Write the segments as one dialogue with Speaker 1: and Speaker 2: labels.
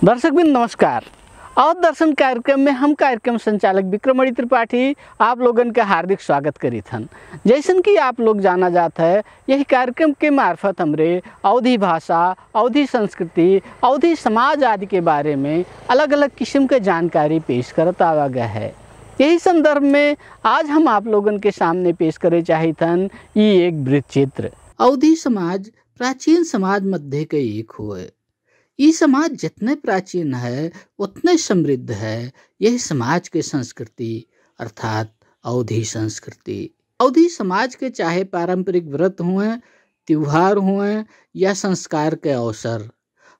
Speaker 1: दर्शकबिन नमस्कार। और दर्शन कार्यक्रम में हम कार्यक्रम संचालक विक्रमणि त्रिपाठी आप लोगन का हार्दिक स्वागत करीत हन। जैसन कि आप लोग जाना जाता है, यही कार्यक्रम के मार्फत हमरे अवधी भाषा, अवधी संस्कृति, अवधी समाज आदि के बारे में अलग अलग किस्म के जानकारी पेश करत आवा गया है। यही संदर्भ में आज हम आप लोगन के सामने पेश करे चाहिए ये एक वृत्त चित्र। अवधी समाज प्राचीन समाज मध्य के एक हुए। ये समाज जितने प्राचीन है उतने समृद्ध है। यह समाज के संस्कृति अर्थात अवधी संस्कृति। अवधी समाज के चाहे पारंपरिक व्रत हुए, त्योहार हुए या संस्कार के अवसर,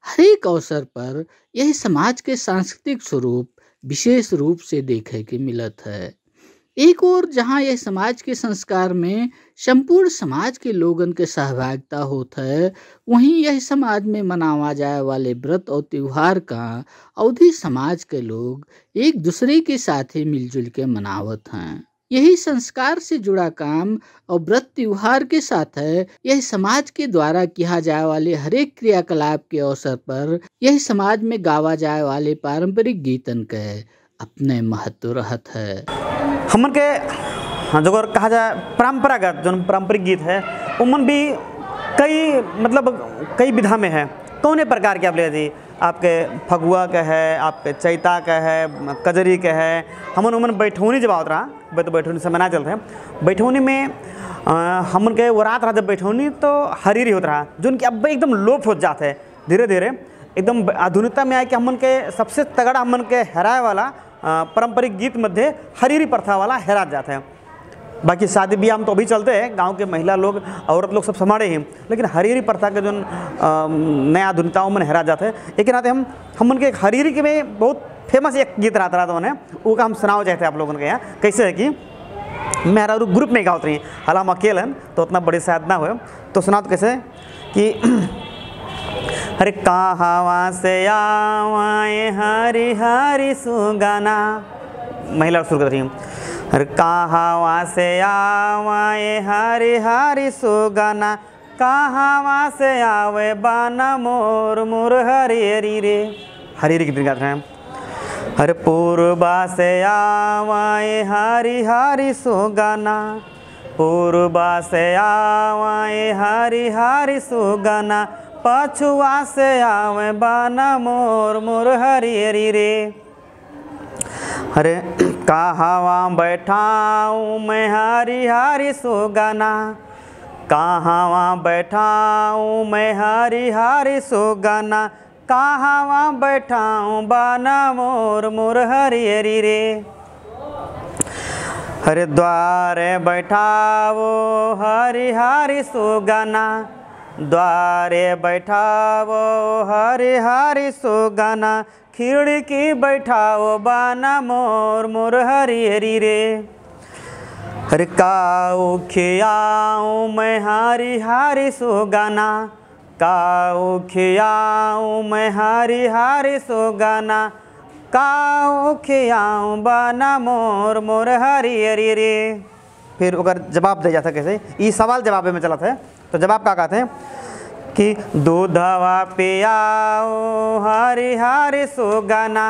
Speaker 1: हर एक अवसर पर यह समाज के सांस्कृतिक स्वरूप विशेष रूप से देखे के मिलत है। एक और जहाँ यह समाज के संस्कार में संपूर्ण समाज के लोगन के सहभागिता होता है, वहीं यह समाज में मनावा जाए वाले व्रत और त्योहार का अवधी समाज के लोग एक दूसरे के साथ ही मिलजुल के मनावत हैं। यही संस्कार से जुड़ा काम और व्रत त्योहार के साथ है यह समाज के द्वारा किया जाए वाले हरेक क्रियाकलाप के अवसर पर यह समाज में गावा जाए वाले पारंपरिक गीतन के अपने महत्व रहत है।
Speaker 2: हमन के जो कहा जाए परंपरागत जो पारंपरिक गीत है उमन भी कई विधा में है। कौने प्रकार के आप ले जी, आपके फगुआ के है, आपके चैता के है, कजरी के है। हमन उमन बैठौनी जब आवत रहा तो बैठौनी से मना चलते हैं। बैठौनी में हमन के वो रात जब बैठौनी तो हरीरी होता रहा जो कि अब एकदम लोप हो जाते हैं धीरे धीरे एकदम आधुनिकता में आए कि हमन के सबसे तगड़ा हमन के हराए वाला पारंपरिक गीत मध्य हरीरी प्रथा वाला हेरा जाता है। बाकी शादी ब्याह में तो अभी चलते हैं, गांव के महिला लोग औरत लोग सब संभाले ही, लेकिन हरीरी प्रथा के जो नया आधुनिकताओं में हेरा जाते हैं। एक नाते हमन के हरीरी के में बहुत फेमस एक गीत रहा था उन्हें वो का हम सुनाओ चाहते हैं आप लोगों के यहाँ। कैसे है कि मेरा ग्रुप में गाँव रही, हाल हम अकेले तो उतना बड़ी शायद ना हो तो सुना। तो कैसे कि अरे कहाँ से आवाए हरी हरी सुगाना, महिला शुरू कर रही हूँ। अरे कहाँ से आवाए हरी हरी सुगाना, कहाँ से आवे बाना मोर मोर हरी हरी रे। हरी हरी कितनी गाते हैं। अरे पूर्वा से आवाए हरी हरी सुगाना, पूर्वा से आवाए हरी हरी सुगाना, पछुआ से आवे बाना मोर मोर हरी हरी रे। अरे कहाँ बैठाऊँ मैं हरी हरी सुगाना, कहाँ बैठाऊँ मैं हरी हरी सुगाना, कहाँ बैठाऊँ बाना मोर मोर हरी हरी रे। अरे द्वारे बैठाओ हरी हरी सुगाना, द्वारे बैठाओ हरी हरी सुगाना, खिड़की बैठाओ बाना मोर मोर हरी हरी रे। अरे काऊ खियाऊँ मैं हरी हरी सुगाना, काऊ खियाऊँ मैं हरी हरी सुगाना, काऊ खियाऊँ बाना मोर मोर हरी हरी रे। फिर अगर जवाब दे जाता कैसे, ये सवाल जवाब में चला था तो जवाब क्या कहते हैं कि दूधवा पियाओ हरी हरी सुगाना,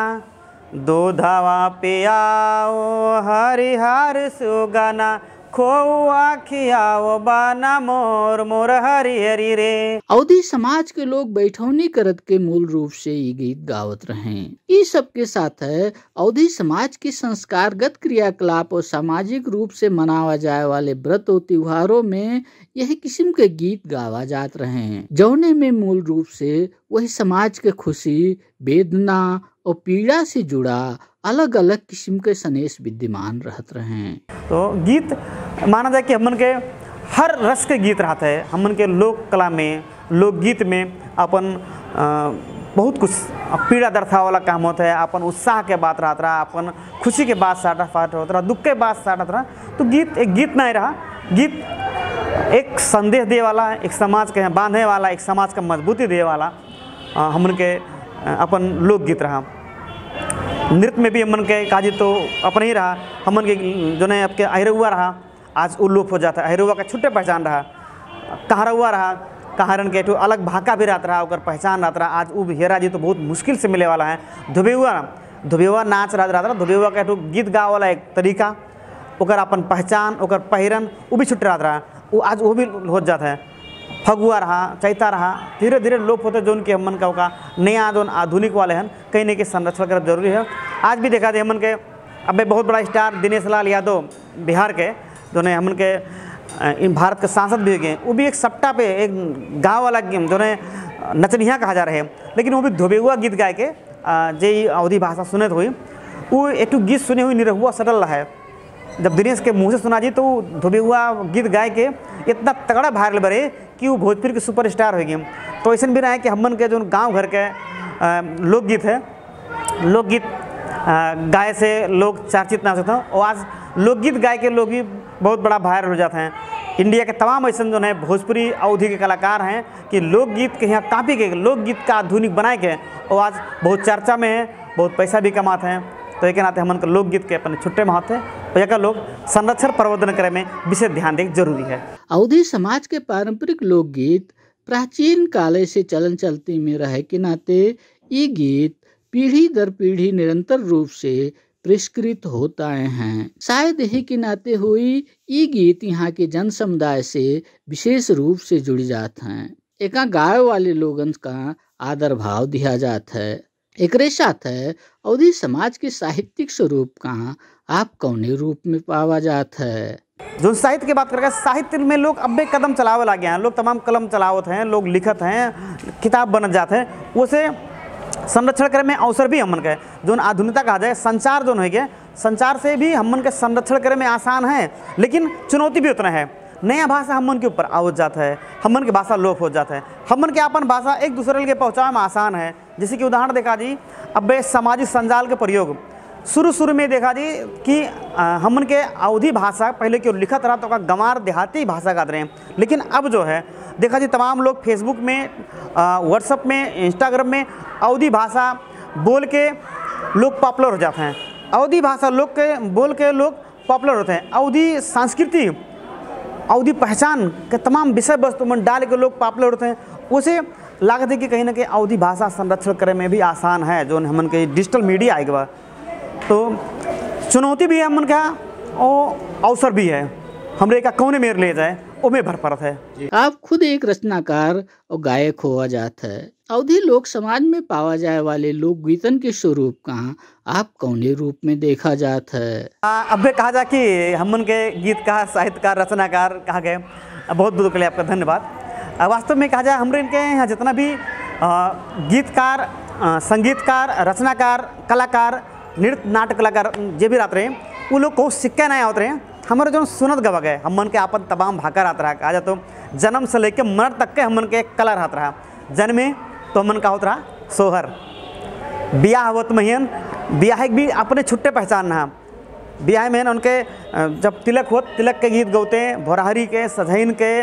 Speaker 2: दूधवा पियाओ हरी हरी सुगाना, खोआ खियाओ बाना मोर मोर हरी हरी रे।
Speaker 1: अवधी समाज के लोग बैठौनी करत के मूल रूप से ये गीत गावत रहे। ये सब के साथ है अवधी समाज के संस्कारगत क्रियाकलाप और सामाजिक रूप से मनावा जाए वाले व्रत और त्योहारों में यही किस्म के गीत गावा जात रहे हैं, जौने में मूल रूप से वही समाज के खुशी, वेदना और पीड़ा से जुड़ा अलग अलग किस्म के संदेश विद्यमान रहत रहे हैं।
Speaker 2: तो गीत माना जाए कि हमन के हर रस के गीत रहते हैं। हमन के लोक कला में, लोकगीत में अपन बहुत कुछ पीड़ा दर्शा वाला काम होता है, अपन उत्साह के बात रहता रहा, अपन खुशी के बात साटा फाट होता रहा, दुख के बात साटा रहा। तो गीत एक गीत नहीं रहा, गीत एक संदेश दे वाला, एक समाज के बांधे वाला, एक समाज का मजबूती दे वाला हमन के अपन लोकगीत रहा। नृत्य में भी हमन के काजी तो अपन ही रहा। हमन के जो ने आपके अहिरुआ रहा, आज उल्लूप हो जाता है। अहिरुआ का छुट्टे पहचान रहा, कहारुआ रहा कहारन के ठो अलग भाका भी रहता रहा, ओकर पहचान रहता रहा। आज वो हेरा जी तो बहुत मुश्किल से मिले वाला है। धोबेहुआ नाच रहा, धोबेहुआ के ठो गीत गावे वाला एक तरीका, ओकर अपन पहचान, ओकर पहिरन वो भी छुट रहा, वो आज वो भी हो जाता है। फगुआ रहा, चैता रहा, धीरे धीरे लोप होते जो उनके हमन का नया जो आधुनिक वाले हैं कहीं न कहीं संरक्षण करना जरूरी है। आज भी देखा जाए हमन के अब बहुत बड़ा स्टार दिनेश लाल यादव बिहार के जो ने हमन के इन भारत के सांसद भी गए, वो भी एक सट्टा पे एक गाँव वाला जो ने नचनिया कहा जा रहे हैं, लेकिन वो भी धोबेहुआ गीत गाय के जे अवधी भाषा सुनत हुई, वो एक गीत सुने हुई निरहुआ सटल रहा है। जब दिनेश के मुँह से सुना जी तो धोबेहुआ गीत गाय के इतना तगड़ा वायरल बरे कि वो भोजपुर के सुपरस्टार हो गए। तो ऐसा भी रहा है कि हमन के जो गांव घर के लोकगीत है, लोकगीत गाय से लोग चर्चित ना होते हैं, और आज लोकगीत गाय के लोग भी बहुत बड़ा वायरल हो जाते हैं। इंडिया के तमाम ऐसे जो है भोजपुरी अवधि के कलाकार हैं कि लोकगीत के यहाँ काफ़ी के लोकगीत का आधुनिक बनाए के और आज बहुत चर्चा में है, बहुत पैसा भी कमाते हैं। तो एक नाते हमन के लोकगीत के अपने छुट्टे महत्व है, और एक लोग संरक्षण प्रवर्धन करे में विशेष ध्यान देना जरूरी है।
Speaker 1: अवधी समाज के पारंपरिक लोकगीत प्राचीन काल से चलन चलती में रहे के नाते ये गीत पीढ़ी दर पीढ़ी निरंतर रूप से परिष्कृत होता आए हैं। शायद यही के नाते हुई ये गीत यहाँ के जन समुदाय से विशेष रूप से जुड़ जाते हैं। एक गाय वाले लोगन का आदर भाव दिया जाता है। एक साथ है अवधी समाज के साहित्यिक स्वरूप का आप कौने रूप में पावा जाता है।
Speaker 2: जो साहित्य की बात करेंगे, साहित्य में लोग अब भी कदम चलावे लगे हैं, लोग तमाम कलम चलावत हैं, लोग लिखत हैं, किताब बन जाते हैं, उसे संरक्षण करे में अवसर भी हमन के जो आधुनिकता कहा जाए संचार जो है, संचार से भी हमन के संरक्षण करे में आसान है, लेकिन चुनौती भी उतना है। नया भाषा हमन के ऊपर आवत जाता है, हमन की भाषा लोप हो जाता है, हमन के अपन भाषा एक दूसरे के पहुँचावे में आसान है। जैसे कि उदाहरण देखा जी, अब सामाजिक संजाल के प्रयोग शुरू में देखा जी कि हमन के अवधी भाषा पहले क्यों लिखत रहा तो गंवार देहाती भाषा गाते रहे, लेकिन अब जो है देखा जी तमाम लोग फेसबुक में, व्हाट्सएप में, इंस्टाग्राम में अवधी भाषा बोल के लोग पॉपुलर हो जाते हैं। अवधी भाषा लोग के बोल के लोग पॉपुलर होते हैं। अवधी संस्कृति, अवधी पहचान के तमाम विषय वस्तु में डाल के लोग पॉपुलर होते हैं। उसे लागत है कि कहीं ना कहीं अवधी भाषा संरक्षण करे में भी आसान है। जो हमन के डिजिटल मीडिया आएगा बा तो चुनौती भी है हमन का और अवसर भी है। हमरे का कौन मेर ले जाए उमें भर पड़त है।
Speaker 1: आप खुद एक रचनाकार और गायक हुआ जाता है। अवधी लोक समाज में पावा जाए वाले लोक गीतन के स्वरूप का आप कौने रूप में देखा जाता है।
Speaker 2: अब कहा जा कि हमन के गीतकार, साहित्यकार, रचनाकार कहा गए, बहुत बहुत के लिए आपका धन्यवाद। वास्तव में कहा जाए हमरे इनके यहाँ जितना भी गीतकार, संगीतकार, रचनाकार, कलाकार, नृत्य नाटक कलाकार जे भी रहते हैं वो लोग को सिक्का नहीं आवत रहे। हमारे जो सुनत गवा गए हमन के आपन तमाम भाका रहता रहा। कहा जाए तो जन्म से लेकर मर तक के हमन के कला रहता रहा। जन्मे तो हमन का होता रहा सोहर, ब्याह होत महियन, ब्याह भी अपने छुट्टे पहचान रहा। ब्याह में उनके जब तिलक होत, तिलक के गीत गौते हैं, भोरहरी के, सजैन के,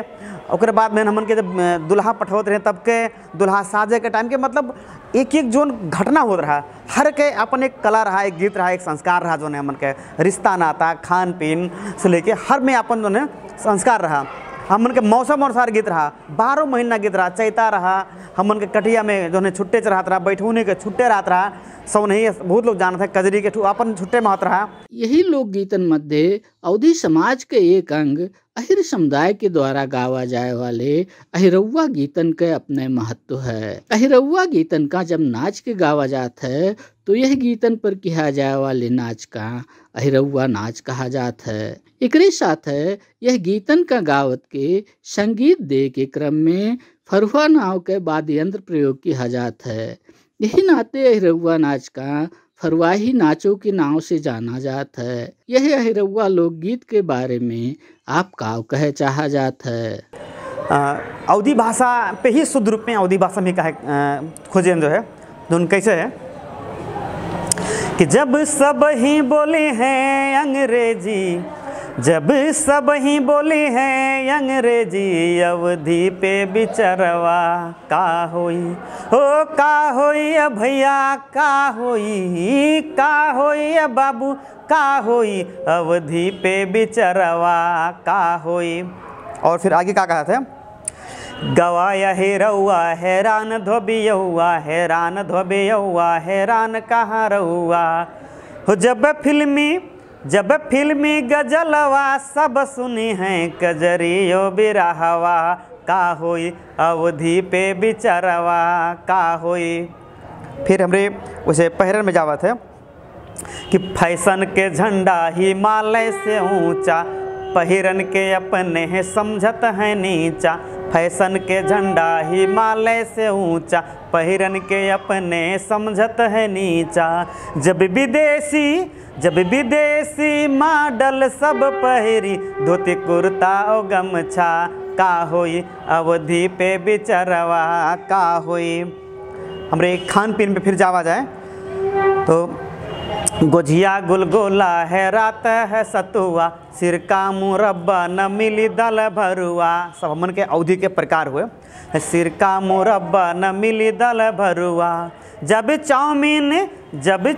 Speaker 2: और बाद में हमन के जब दुल्हा पठौत रहे तब के, दुल्हा साजे के टाइम के, मतलब एक एक जो घटना हो रहा, हर के अपन एक कला रहा, एक गीत रहा, एक संस्कार रहा। जो हमन के रिश्ता नाता, खान पीन से लेके हर में अपन जो है संस्कार रहा। हमन के मौसम अनुसार गीत रहा, 12 महीना गीत रहा, चैता रहा, हमन के कटिया में जो है छुट्टे चढ़ात रहा, बैठूने के छुट्टे रात रहा, सब नहीं बहुत लोग जानते हैं, कजरी के अपन छुट्टे महत रहा।
Speaker 1: यही लोकगीतन मध्य अवधी समाज के एक अंग अहिर समुदाय के द्वारा गावा जाए वाले अहिरौआ गीतन के अपने महत्व है। अहिरौआ गीतन का जब नाच के गावा जाता है तो यह गीतन पर किया जाए वाले नाच का अहिरौआ नाच कहा जाता है। एकरे साथ है यह गीतन का गावत के संगीत दे के क्रम में फरुआ नाव के वाद्य यंत्र प्रयोग किया जाता है। यही नाते अहिरौआ नाच का फरवाही नाचों के नाव से जाना जाता है। यह अहिरौआ लोकगीत के बारे में आप का कहे चाहा जाता है।
Speaker 2: अवधी भाषा पे ही शुद्ध रूप में अवधी भाषा में कहे खोजे जो है जो कैसे है कि जब सब ही बोले हैं अंग्रेजी, जब सब ही बोले हैं अंग्रेजी, अवधी पे बिचरवा का होई, ओ का होई भैया, का होई बाबू, का होई अवधी पे बिचरवा का होई। और फिर आगे क्या कहा था गवाया हे रउआ हैरान धोबियौआ, हैरान धोबियौआ, हैरान कहाँ रउआ। हो जब फिल्मी गजलवा सब सुनी हैं कजरियो बिरहवा, का होई अवधि पे बिचरवा, का होई। फिर हमरे उसे पहरन में जावत है कि फैशन के झंडा हिमालय से ऊंचा, पहिरन के अपने हैं समझत है नीचा। फैशन के झंडा हिमालय से ऊंचा, पहिरन के अपने समझत है नीचा। जब विदेशी मॉडल सब पहिरी, धोती कुर्ता और गमछा, का होई अवधि पे बिचरवा, का होई। हमरे खान पीन पे फिर जावा जाए तो गोझिया गुलगोला है रात है सतुआ, सिरका मुरब्बा न मिली दल भरुआ। सब हमन के अवधि के प्रकार हुए। सिरका मुरब्बा न मिली दल भरुआ। जब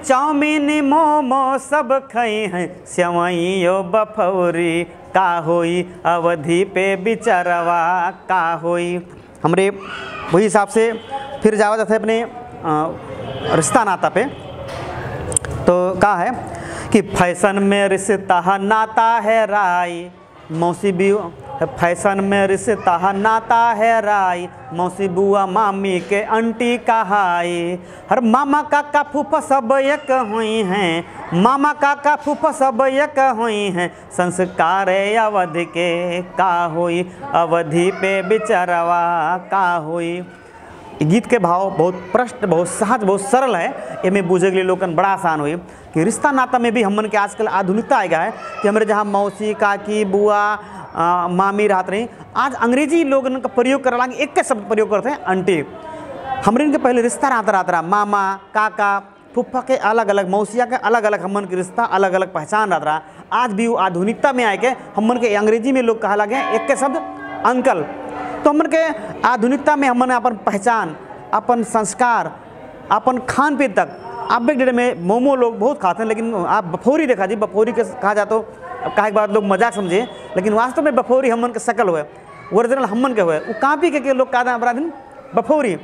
Speaker 2: चाउमीन मोमो सब खाई हैं, सेवइयो बफौरी, का होई अवधि पे बिचरवा, का होई। हमरे वही हिसाब से फिर जावा जाते अपने रिश्ता नाता पे। तो कहा है कि फैशन में रिश्ता नाता है राई, मौसी भी फैशन में रिश्ता नाता है राई, मौसी बुआ मामी के आंटी कहाई। हर मामा काका फूफा सब एक हुई हैं, मामा काका फूफा सब एक हुई हैं। संस्कार अवधि के, का होई अवधि पे बिचरवा, का होई। गीत के भाव बहुत प्रश्न, बहुत सहज, बहुत सरल है। इनमें बूझे के लिए लोगन बड़ा आसान हुई कि रिश्ता नाता में भी हमन के आजकल आधुनिकता आ गया है कि हमारे जहाँ मौसी काकी बुआ मामी रहते रही, आज अंग्रेजी लोगन का प्रयोग कर लागे, एक के शब्द प्रयोग करते हैं आंटी। हमारे इनके पहले रिश्ता रहा मामा काका फुफ्फा के अलग अलग, मौसिया के अलग अलग, हमन के रिश्ता अलग अलग पहचान रहा। आज भी वो आधुनिकता में आए के हमन के अंग्रेजी में लोग कहा लगे एक के शब्द अंकल। तो हमन के आधुनिकता में हमन अपन पहचान, अपन संस्कार, अपन खान पीन तक। आप एक डेढ़ में मोमो लोग बहुत खाते हैं, लेकिन आप बफौरी देखा जी, बफौरी के कहा जाता तो कहा एक बार लोग मजाक समझे, लेकिन वास्तव में बफौरी हमन के शकल हुए, ओरिजिनल हमन के हुए। वो कापी के लोग कहा अपना दिन बफौरी।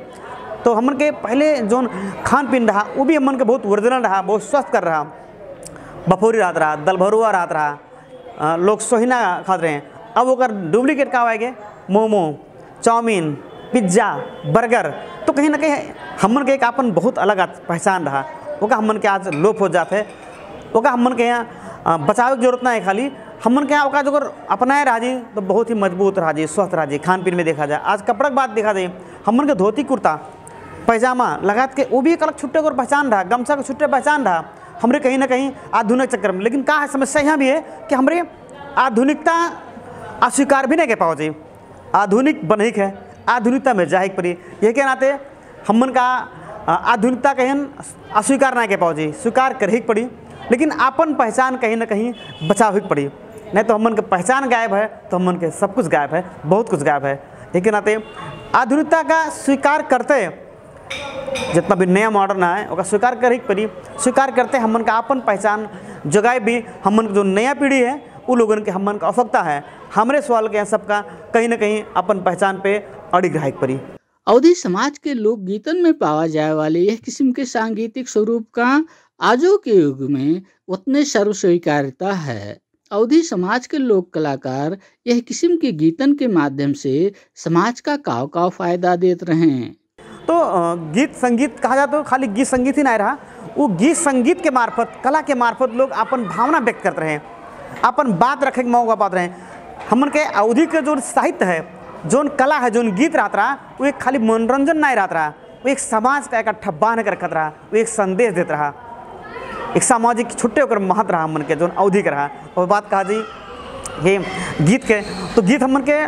Speaker 2: तो हमन के पहले जो खान पीन रहा वो भी हमन के बहुत ओरिजिनल रहा, बहुत स्वस्थ कर रहा। बफौरी रात रहा, दल भरुआ रात रहा, लोग सोहिना खाते रहे हैं। अब वो डुप्लीकेट का आएंगे मोमो, चाउमीन, पिज्ज़ा, बर्गर। तो कहीं ना कहीं हमन के एक अपन बहुत अलग पहचान रहा, वो का हमन के आज लोप हो जाते। वो का हमन के यहाँ बचाव की जरूरत ना है, खाली हमन के यहाँ जो अपनाए रहा जी तो बहुत ही मजबूत रहा जी, स्वस्थ रहा जी। खान पीन में देखा जाए, आज कपड़ा की बात देखा जाए, हमन के धोती कुर्ता पैजामा लगा के वो भी एक अलग छुट्टे को पहचान रहा, गमछा को छुट्टे पहचान रहा हमरे कहीं ना कहीं आधुनिक चक्कर में। लेकिन क्या है समस्या यहाँ भी है कि हमारे आधुनिकता अस्वीकार भी नहीं कर पाओ जी। आधुनिक बनहिक है, आधुनिकता में जाहिक पड़ी, यह के नाते हमन का आधुनिकता कहीं अस्वीकार ना कर पाओ जी, स्वीकार कर ही पड़ी। लेकिन अपन पहचान कहीं ना कहीं बचाव ही पड़ी, नहीं तो हमन के पहचान गायब है तो हमन के सब कुछ गायब है, बहुत कुछ गायब है। यह के नाते आधुनिकता का स्वीकार करते, जितना भी नया मॉडर्न है वो स्वीकार कर ही पड़ी। स्वीकार करते हमन का अपन पहचान जगाए भी, हमन जो नया पीढ़ी है वो लोगों के हमन का आवश्यकता है। हमारे सवाल के सबका कहीं ना कहीं अपन पहचान पे अड़ी ग्राहक पड़ी।
Speaker 1: अवधी समाज के लोकगीतन में पावा जाए वाले यह किस्म के सांगीतिक स्वरूप का आजो के युग में उतने सर्व स्वीकार्यता है। अवधी समाज के लोक कलाकार यह किस्म के गीतन के माध्यम से समाज का काव फायदा देते रहे हैं।
Speaker 2: तो गीत संगीत कहा जाए तो खाली गीत संगीत ही नहीं रहा, वो गीत संगीत के मार्फत, कला के मार्फत लोग अपन भावना व्यक्त करते रहे, अपन बात रखे के मौका पाते रहे। हमन के अवधि के जो साहित्य है, जो कला है, जो गीत रहा वो एक खाली मनोरंजन नहीं रहा, वो एक समाज का इकट्ठा बांध कर रखत रहा, वो एक संदेश देता रहा, एक सामाजिक छुट्टे होकर महत्व रहा हमन के जो अवधि का रहा। और बात कहा जी ये गीत के, तो गीत हमन के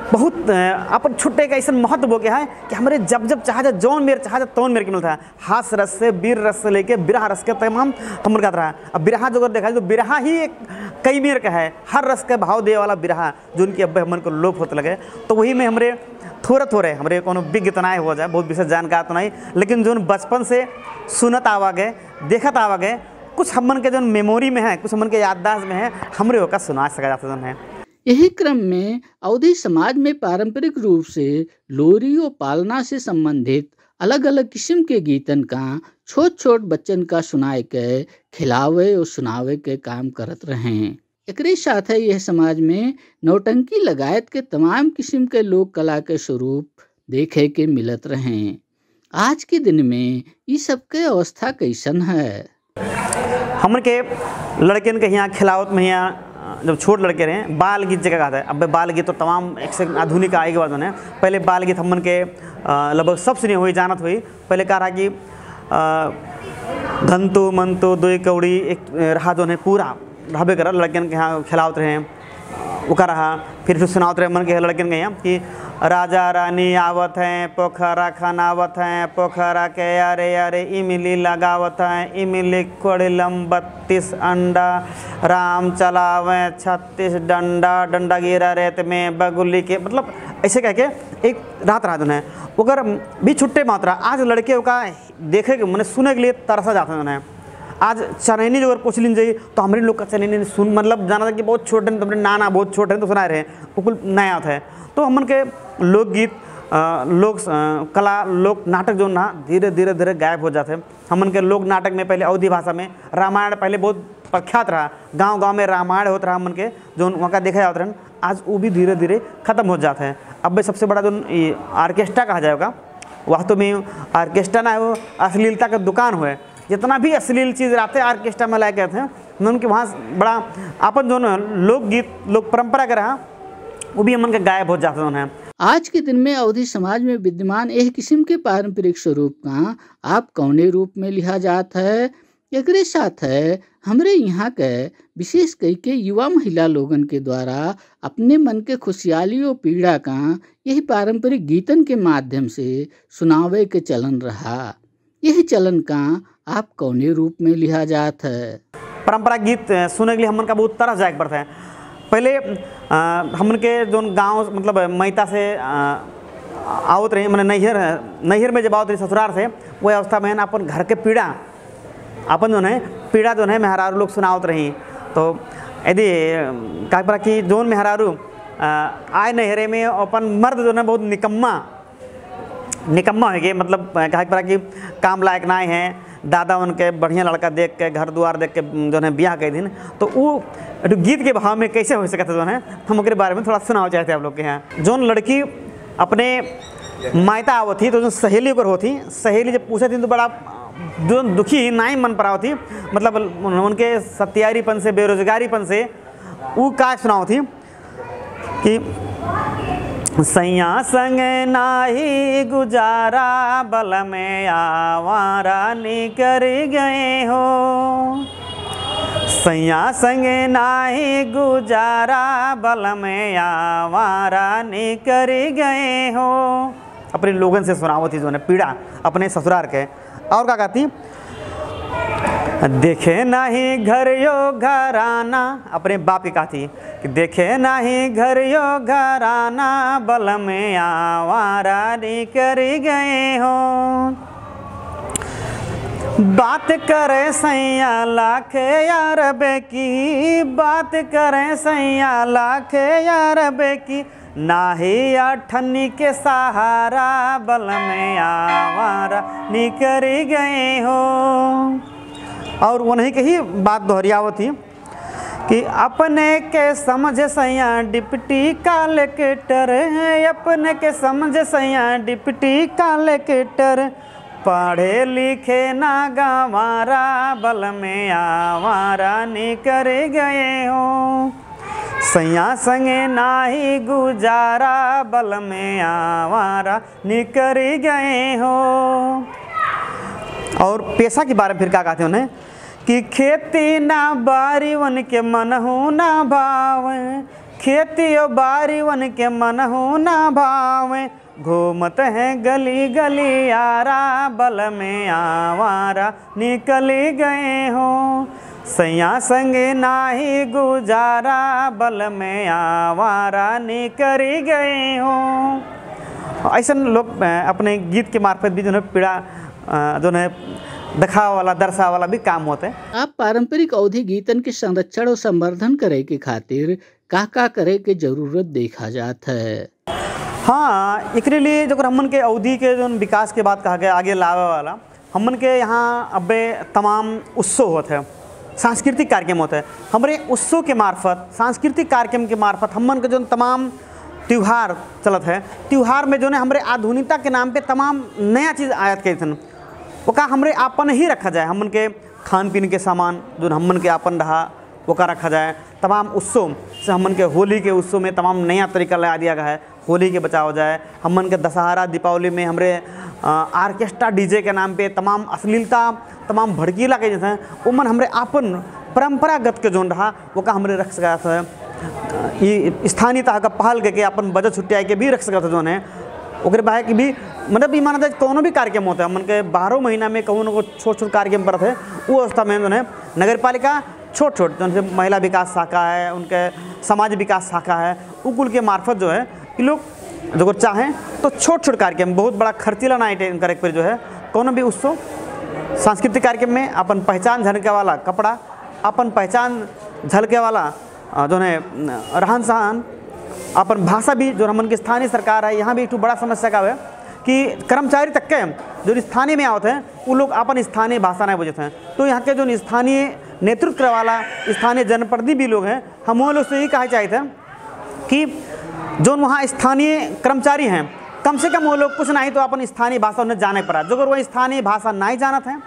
Speaker 2: बहुत अपन छुट्टे का ऐसा महत्व हो गया है कि हमारे जब जब चाहे जौन मेरे चाहे तौन मेरे के मिलता है। हास रस से वीर रस से लेके बिरहा रस के तमाम हमन का रहा। अब बिरहा जो अगर देखा जाए तो बिरहा ही एक कई मेर का है, हर रस के भाव दे वाला बिरहा जो उनकी अब हमन को लोप होते लगे। तो वही में हमारे थोड़े हमारे कोनो विज्ञ तो नहीं हो जाए, बहुत विशेष जानकार तो नहीं, लेकिन जो बचपन से सुनत आवा गए, देखत आवा गए, कुछ हमन के जो मेमोरी में है, कुछ हमन के याददाश्त में है, हमरे होकर सुना सका जाता है।
Speaker 1: यही क्रम में अवधी समाज में पारंपरिक रूप से लोरी और पालना से संबंधित अलग अलग किस्म के गीतन का छोट छोट बच्चन का सुनाए के खिलावे और सुनावे के काम करत रहे। एकरे साथ ही यह समाज में नौटंकी लगायत के तमाम किस्म के लोक कला के स्वरूप देखे के मिलत रहे। आज के दिन में ये सबके अवस्था कैसन है?
Speaker 2: हमन के लड़के के यहाँ खिलावत में यहाँ जब छोट लड़के रहे बाल गीत जगह कहता है। अब बाल गीत तो तमाम एक से आधुनिक आए के बाद है। पहले बाल गीत हमन के लगभग सब सुनी हुई जानत हुई। पहले कहा रहा कि घंटू मंतु दुई कौड़ी एक रहा जो है पूरा रहबे कर लड़कन के यहाँ खिलावत रहे वो का रहा। फिर सुनावत रहे मन के लड़कन के यहाँ कि राजा रानी आवत हैं पोखरा खनावत हैं पोखरा के अरे अरे इमली लगावत हैं इमली कोड़िलम 32 अंडा राम चलावे 36 डंडा डंडा गिरा रेत में बगुली के मतलब ऐसे कह के एक रात रात है अगर भी छुट्टे मात्रा। आज लड़के का देखे के मैंने सुने के लिए तरसा जाते हैं। आज चनैनी जो अगर पूछ लीन जाइए तो हमारे लोग का चनैनी सुन मतलब जाना था कि बहुत छोटे हैं तो अपने नाना बहुत छोटे हैं तो सुना रहे वो कुल नया है। तो हमन के लोकगीत लोक कला लोक नाटक जो ना धीरे धीरे धीरे गायब हो जाते हैं। हमन के लोक नाटक में पहले अवधी भाषा में रामायण पहले बहुत प्रख्यात रहा। गांव गांव में रामायण होता रहा। हमन के जो वहाँ का देखा जाता है आज वो भी धीरे धीरे ख़त्म हो जाते हैं। अब सबसे बड़ा जो आर्केस्ट्रा कहा जाएगा वास्तव में आर्केस्ट्रा ना है वो अश्लीलता का दुकान हुए। जितना भी अश्लील चीज़ रहते हैं आर्केस्ट्रा में लाए गए थे उनके वहाँ बड़ा अपन जो लोकगीत लोक परंपरा का रहा वो भी हमन के गायब हो जाते हैं।
Speaker 1: आज के दिन में अवधी समाज में विद्यमान एक किस्म के पारंपरिक स्वरूप का आप कौने रूप में लिहा जात है? एकरे साथ है हमरे यहाँ के विशेष कई के युवा महिला लोगन के द्वारा अपने मन के खुशहाली और पीड़ा का यही पारंपरिक गीतन के माध्यम से सुनावे के चलन रहा। यही चलन का आप कौने रूप में लिहा जात है?
Speaker 2: परंपरा गीत सुने के लिए हमन का बहुत तरह जाए पड़ता है। पहले हमन के जो गांव मतलब मैता से आवत रहे मैंने नैहर में जब आवत रही ससुराल से वो अवस्था में अपन घर के पीड़ा अपन जो है पीड़ा जो है मेहरारू लोग सुनावत रही। तो यदि कहा पड़ा कि जोन मेहरारू आए नहरे में अपन मर्द जो है बहुत निकम्मा है कि मतलब कहा पड़ा कि काम लायक ना है दादा उनके बढ़िया लड़का देख के घर द्वार देख के जो है ब्याह के दिन तो वो गीत के भाव में कैसे हो सकता जो है हम उसके बारे में थोड़ा सुनाना चाहते हैं आप लोग के यहाँ। जोन लड़की अपने मायता आवत थी तो जो सहेली पर होती सहेली जब पूछे थी तो बड़ा जो दुखी ना ही मन पर आवती मतलब उनके सत्यारीपन से बेरोजगारीपन से वो का सुनाओ थी कि सैया संग नाही गुजारा बल में आवारा निकर गए हो सैया संग नाही गुजारा बल में आवारा निकर गए हो। अपने लोगन से सुनावत थी जो है पीड़ा अपने ससुराल के। और क्या कहती देखे नहीं घर यो घराना अपने बाप की कहती कि देखे नहीं घर यो घराना बल में आवारा निकर गए हो बात करे सैया लाख यारबे की बात करे सैया लाख यारबे की नाही अठन्नी के सहारा बल में आवारा निकर गए हो। और उन्हीं के ही बात दोहरियावत थी कि अपने के समझ सैया डिप्टी कलेक्टर है अपने के समझ सैया डिप्टी कलेक्टर पढ़े लिखे ना गंवारा बल में आवारा निकर गए हो सैया संगे नाही गुजारा बल में आवारा निकर गए हो। और पेशा के बारे में फिर क्या कहते हैं उन्हें कि खेती ना बारी वन के मन हो ना भावे खेती और बारी वन के मन हो ना भावे घूमत हैं गली गली यारा बल में आवारा निकल गए हो सैया संगे नाही गुजारा बल में आवारा निकर गए हो। ऐसा लोग अपने गीत के मार्फत भी जो है पीड़ा जो है दिखा वाला दर्शा वाला भी काम होता है।
Speaker 1: आप पारंपरिक अवधी गीतन के संरक्षण और संवर्धन करे के खातिर का करे के जरूरत देखा जाता है।
Speaker 2: हाँ, एकरे लिए जो हमन के अवधि के जो विकास के बात कहा गया आगे लावे वाला, हमन के यहाँ अबे तमाम उत्सव होते हैं, सांस्कृतिक कार्यक्रम होते हैं। हमारे उत्सव के मार्फत, सांस्कृतिक कार्यक्रम के मार्फत हमन के जो तमाम त्यौहार चलत है, त्यौहार में जो है हमारे आधुनिकता के नाम पे तमाम नया चीज़ आयात करी थन, ओका हमरे आपन ही रखा जाए। हमन के खान पीन के सामान जो हमन के आपन रहा ओका रखा जाए। तमाम उत्सव से हमन के होली के उत्सव में तमाम नया तरीका लगा दिया गया है, होली के बचाव जाए। हमन के दशहरा दीपावली में हमरे आर्केस्ट्रा डीजे के नाम पे तमाम अश्लीलता, तमाम भड़कीला के जैसे उमन हमरे आपन परंपरागत के जोन रहा वो का हमरे रख सकता है। ये स्थानीयता का पहल के अपन बजट छुट्टिया के भी रख सकता जोन है। ओकरे बाहे कि भी मतलब ये माना जाए कोनो भी कार्यक्रम होता है, मन के 12 महीना में कौन को छोट छोट कार्यक्रम पड़त है, वो अवस्था में जो है नगर पालिका छोट छोट जैसे महिला विकास शाखा है, उनके समाज विकास शाखा है, उकुल के मार्फत जो है ये लोग जो चाहें तो छोट छोट कार्यक्रम, बहुत बड़ा खर्चीला ना करे पर जो है कोनो भी उत्सव सांस्कृतिक कार्यक्रम में अपन पहचान झलके वाला कपड़ा, अपन पहचान झलके वाला जो है रहन सहन, अपन भाषा भी जो हमन की स्थानीय सरकार है। यहाँ भी एक बड़ा समस्या का है कि कर्मचारी तक के जो स्थानीय में आवते हैं वो लोग अपन स्थानीय भाषा नहीं बुझते हैं। तो यहाँ के जो स्थानीय नेतृत्व करे वाला स्थानीय जनप्रतिनिधि भी लोग हैं, हम वो लोग से यही कहा चाहते हैं कि जो वहाँ स्थानीय कर्मचारी हैं कम से कम वो लोग कुछ नहीं तो अपन स्थानीय भाषा उन्हें जाने पड़ा। जो अगर वह स्थानीय भाषा नहीं जानते हैं,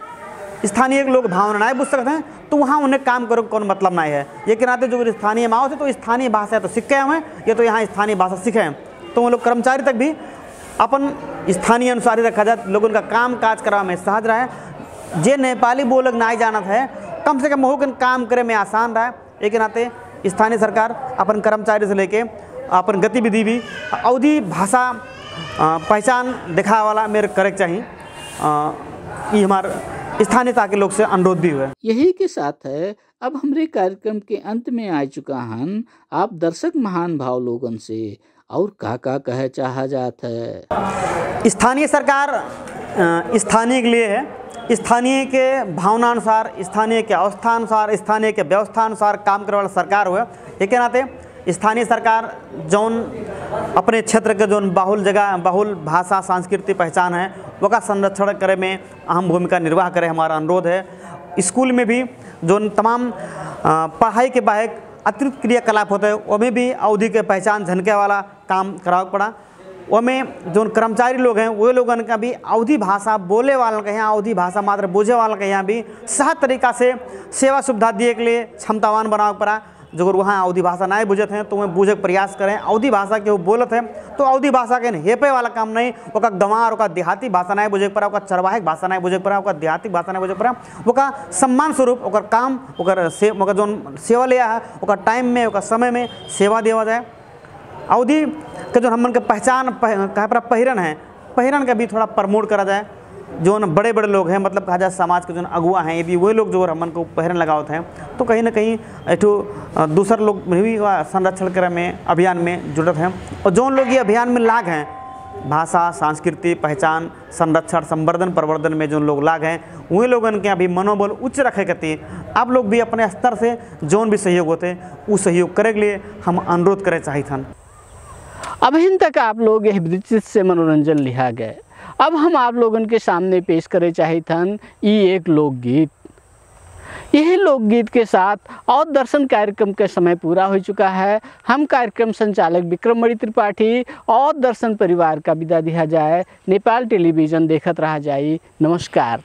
Speaker 2: स्थानीय लोग भावनाएं बुझ सकते हैं, तो वहाँ उन्हें काम करो कौन मतलब नहीं है। ये के नाते जो स्थानीय माओ थे तो स्थानीय भाषा तो सीखे हुए या तो यहाँ स्थानीय भाषा सीखे हैं, तो वो लोग कर्मचारी तक भी अपन स्थानीय अनुसार ही रखा जाए, लोगों का काम काज करवा में सहज रहे। जे नेपाली बोलक नहीं जानत है कम से कम वो काम करे में आसान रहे। एक नाते स्थानीय सरकार अपन कर्मचारी से लेके अपन गतिविधि भी अवधि भाषा पहचान दिखा वाला मेरे करे चाहिए। ये हमारे स्थानीयता के लोग से अनुरोध भी हुआ।
Speaker 1: यही के साथ है अब हमारे कार्यक्रम के अंत में आ चुका हन। आप दर्शक महान भाव लोगन से और का कहे चाहा जाता है।
Speaker 2: स्थानीय सरकार स्थानीय के लिए है, स्थानीय के भावना अनुसार, स्थानीय के अवस्था अनुसार, स्थानीय के व्यवस्था अनुसार काम करे वाला सरकार हुआ। एक नाते स्थानीय सरकार जौन अपने क्षेत्र के जौन बाहुल जगह, बाहुल भाषा, सांस्कृतिक पहचान है वह संरक्षण करे में अहम भूमिका निर्वाह करे, हमारा अनुरोध है। स्कूल में भी जौन तमाम पढ़ाई के बाहर अतिरिक्त क्रियाकलाप होते हैं उसमें भी अवधि के पहचान झनके वाला काम करावे पड़ा। उसमें जो कर्मचारी लोग हैं वो लोगन का भी अवधि भाषा बोले वाला के यहाँ, अवधि भाषा मात्र बोझे वाला के यहाँ भी सही तरीका से सेवा सुविधा दिए के लिए क्षमतावान बनावे पड़ा। जो वहाँ अवधि भाषा नहीं बुझत हैं तो वह बूझे के प्रयास करें। अवधि भाषा के वो बोलत हैं तो अवधि भाषा के हेपे वाला काम नहीं, वो गंवार और देहाती भाषा नहीं बुझे पड़ा, वो चरवाहिक भाषा नहीं बुझे पड़ा, वो देहाती भाषा नहीं बुझे पड़ा। वो सम्मान स्वरूप वो काम वो जो सेवा लिया है वो टाइम में वो समय में सेवा देवा जाए। अवधि के जो हमन के पहचान कहे पर पहिरन है, पहिरन का भी थोड़ा प्रमोट करा जाए। जो बड़े बड़े लोग हैं मतलब कहा जाए समाज के जो अगुआ हैं, यदि वही लोग जो हमन को पहिरन लगावत हैं तो कहीं ना कहीं ऐठो दूसर लोग भी संरक्षण करे में अभियान में जुड़त हैं। और जो लोग ये अभियान में लाग हैं भाषा, संस्कृति, पहचान, संरक्षण, संवर्धन, प्रवर्धन में जो लोग लाग हैं वही लोगन के अभी मनोबल उच्च रखे करती आप लोग भी अपने स्तर से जौन भी सहयोग होते वो सहयोग करे के लिए हम अनुरोध करे चाहिए हन।
Speaker 1: अभी तक आप लोग यह विचित्र से मनोरंजन लिया गए। अब हम आप लोगों के सामने पेश करे चाहे थन ये एक लोकगीत। यही लोकगीत के साथ और दर्शन कार्यक्रम के समय पूरा हो चुका है। हम कार्यक्रम संचालक विक्रमणि त्रिपाठी और दर्शन परिवार का विदा दिया जाए। नेपाल टेलीविजन देखत रहा जाए। नमस्कार।